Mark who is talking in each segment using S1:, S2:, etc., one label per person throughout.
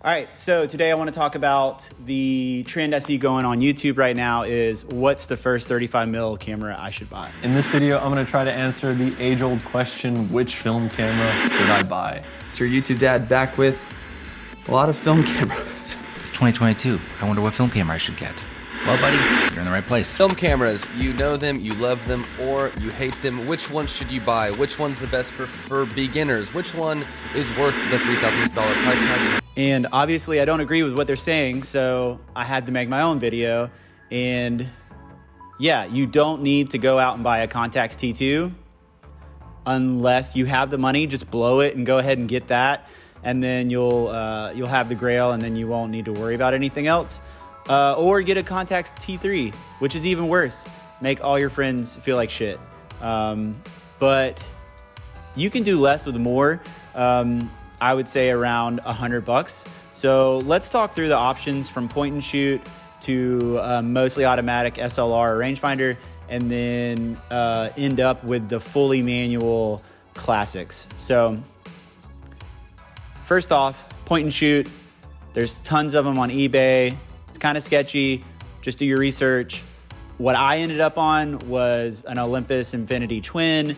S1: All right, so today I want to talk about the trend I see going on YouTube right now is what's the first 35mm camera I should buy?
S2: In this video, I'm going to try to answer the age-old question, which film camera should I buy?
S3: It's your YouTube dad back with a lot of film cameras.
S4: It's 2022. I wonder what film camera I should get. Well, buddy, you're in the right place.
S5: Film cameras, you know them, you love them, or you hate them. Which one should you buy? Which one's the best for beginners? Which one is worth the $3,000 price tag?
S1: And obviously I don't agree with what they're saying, so I had to make my own video. And yeah, you don't need to go out and buy a Contax T2 unless you have the money. Just blow it and go ahead and get that, and then you'll have the Grail, and then you won't need to worry about anything else. Or get a Contax T3, which is even worse. Make all your friends feel like shit. But you can do less with more. I would say around $100. So let's talk through the options from point and shoot to mostly automatic SLR or rangefinder, and then end up with the fully manual classics. So first off, point and shoot. There's tons of them on eBay. It's kind of sketchy. Just do your research. What I ended up on was an Olympus Infinity Twin.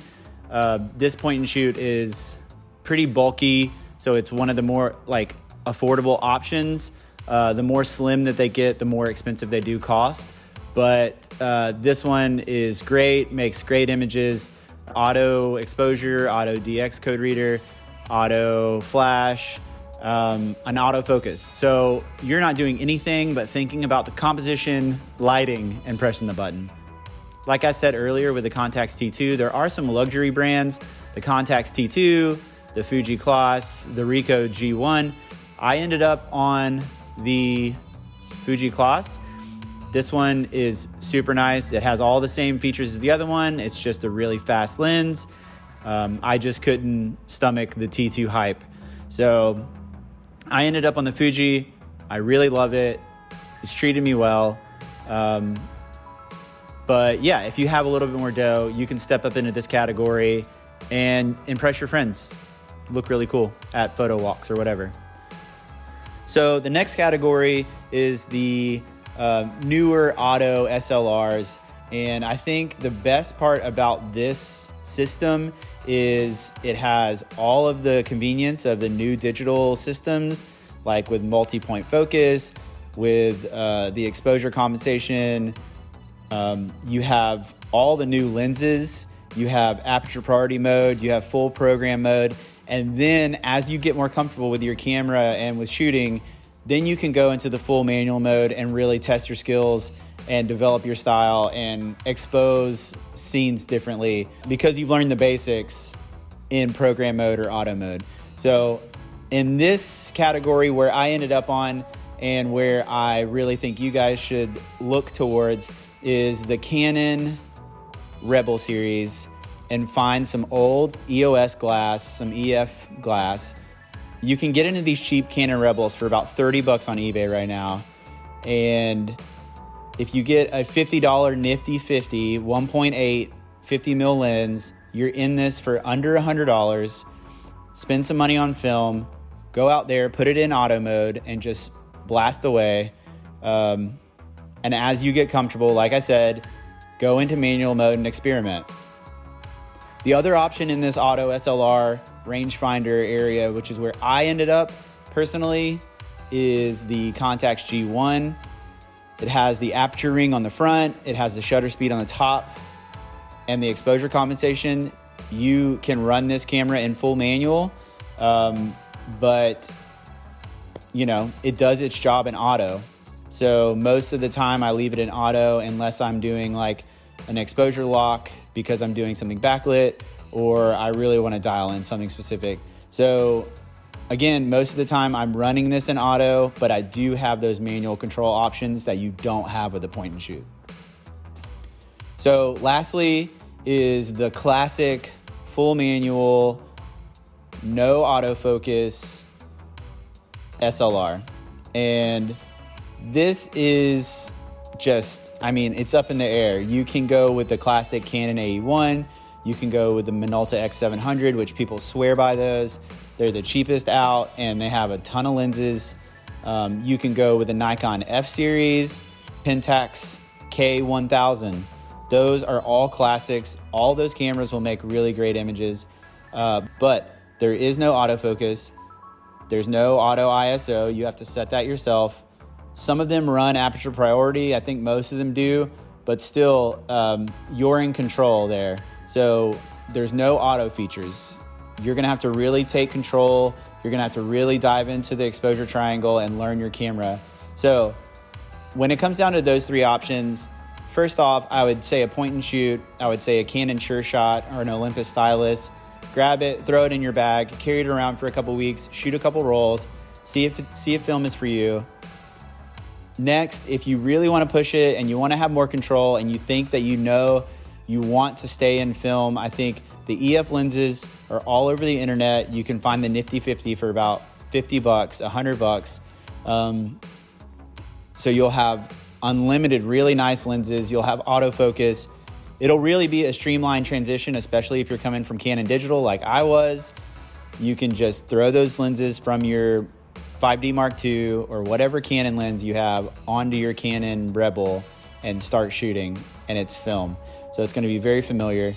S1: This point and shoot is pretty bulky, so it's one of the more like affordable options. The more slim that they get, the more expensive they do cost. But this one is great, makes great images, auto exposure, auto DX code reader, auto flash, an autofocus. So you're not doing anything but thinking about the composition, lighting, and pressing the button. Like I said earlier with the Contax T2, there are some luxury brands, the Contax T2, the Fuji Klasse, the Ricoh G1. I ended up on the Fuji Klasse. This one is super nice. It has all the same features as the other one. It's just a really fast lens. I just couldn't stomach the T2 hype. So I ended up on the Fuji. I really love it. It's treated me well. But yeah, if you have a little bit more dough, you can step up into this category and impress your friends. Look really cool at photo walks or whatever. So the next category is the newer auto SLRs. And I think the best part about this system is it has all of the convenience of the new digital systems, like with multi-point focus, with the exposure compensation. You have all the new lenses. You have aperture priority mode. You have full program mode. And then as you get more comfortable with your camera and with shooting, then you can go into the full manual mode and really test your skills and develop your style and expose scenes differently because you've learned the basics in program mode or auto mode. So in this category where I ended up on and where I really think you guys should look towards is the Canon Rebel series, and find some old EOS glass, some EF glass. You can get into these cheap Canon Rebels for about $30 on eBay right now. And if you get a $50 Nifty 50 1.8 50mm lens, you're in this for under $100. Spend some money on film, go out there, put it in auto mode, and just blast away. And as you get comfortable, like I said, go into manual mode and experiment. The other option in this auto SLR rangefinder area, which is where I ended up personally, is the Contax G1. It has the aperture ring on the front, it has the shutter speed on the top, and the exposure compensation. You can run this camera in full manual, but you know, it does its job in auto. So most of the time I leave it in auto unless I'm doing like an exposure lock because I'm doing something backlit or I really want to dial in something specific. So again, most of the time I'm running this in auto, but I do have those manual control options that you don't have with the point and shoot. So lastly is the classic full manual, no autofocus SLR. And this is just, I mean, it's up in the air. You can go with the classic Canon AE1. You can go with the Minolta X700, which people swear by those. They're the cheapest out, and they have a ton of lenses. You can go with a Nikon F series, Pentax K1000. Those are all classics. All those cameras will make really great images, but there is no autofocus. There's no auto ISO. You have to set that yourself. Some of them run aperture priority. I think most of them do, but still, you're in control there. So there's no auto features. You're gonna have to really take control. You're gonna have to really dive into the exposure triangle and learn your camera. So when it comes down to those three options, first off, I would say a point and shoot. I would say a Canon Sure Shot or an Olympus stylus. Grab it, throw it in your bag, carry it around for a couple weeks, shoot a couple rolls, see if film is for you. Next, if you really want to push it and you want to have more control and you think that you want to stay in film, I think the EF lenses are all over the internet. You can find the Nifty 50 for about $50, $100. So you'll have unlimited, really nice lenses. You'll have autofocus. It'll really be a streamlined transition, especially if you're coming from Canon digital like I was. You can just throw those lenses from your 5D Mark II or whatever Canon lens you have onto your Canon Rebel and start shooting, and it's film. So it's going to be very familiar.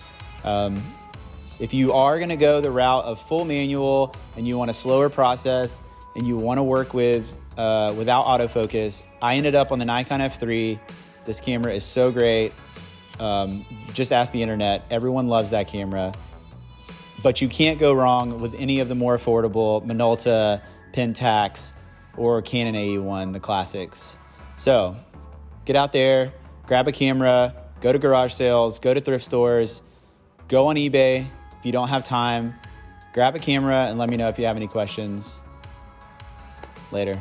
S1: If you are going to go the route of full manual and you want a slower process and you want to work with without autofocus, I ended up on the Nikon F3. This camera is so great. Just ask the internet. Everyone loves that camera. But you can't go wrong with any of the more affordable Minolta, Pentax, or Canon AE1, the classics. So get out there, grab a camera, go to garage sales, go to thrift stores, go on eBay. If you don't have time, grab a camera and let me know if you have any questions. Later.